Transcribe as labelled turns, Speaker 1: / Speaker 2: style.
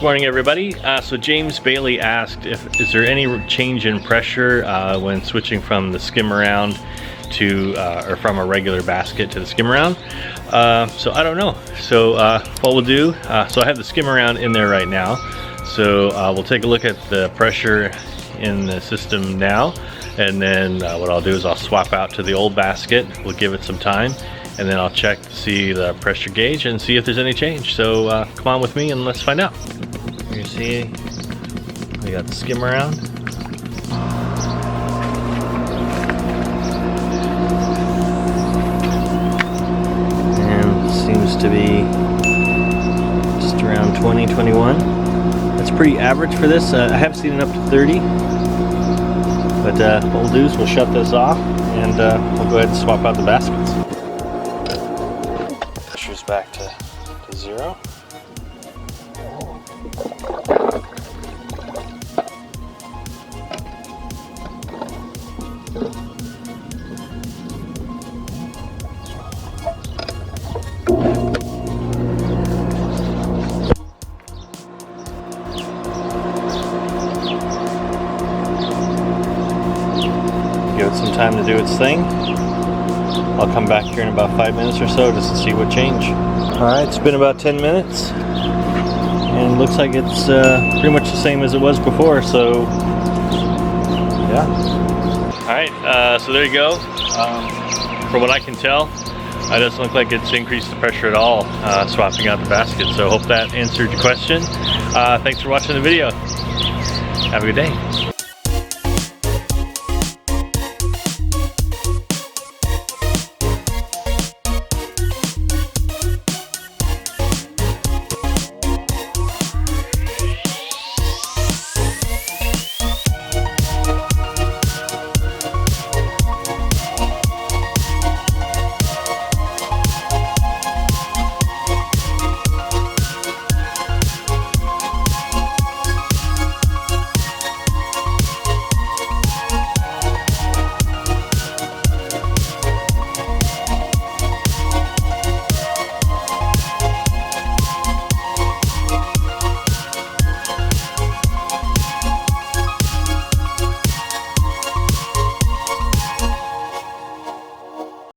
Speaker 1: morning, everybody. So James Bailey asked is there any change in pressure when switching from the Skim-A-Round to or from a regular basket to the Skim-A-Round. So I don't know. So what we'll do, so I have the Skim-A-Round in there right now. So we'll take a look at the pressure in the system now, and then what I'll do is I'll swap out to the old basket. We'll give it some time, and then I'll check to see the pressure gauge and see if there's any change. So come on with me and let's find out. You see, we got the Skim-A-Round. And it seems to be just around 20, 21. That's pretty average for this. I have seen it up to 30. But what we'll do is we'll shut this off and we'll go ahead and swap out the baskets. Pressure's back to 0. Give it some time to do its thing. I'll come back here in about 5 minutes or so just to see what changed. Alright, it's been about 10 minutes and it looks like it's pretty much the same as it was before, so yeah. Alright, so there you go. From what I can tell, it doesn't look like it's increased the pressure at all swapping out the basket, so hope that answered your question. Thanks for watching the video. Have a good day.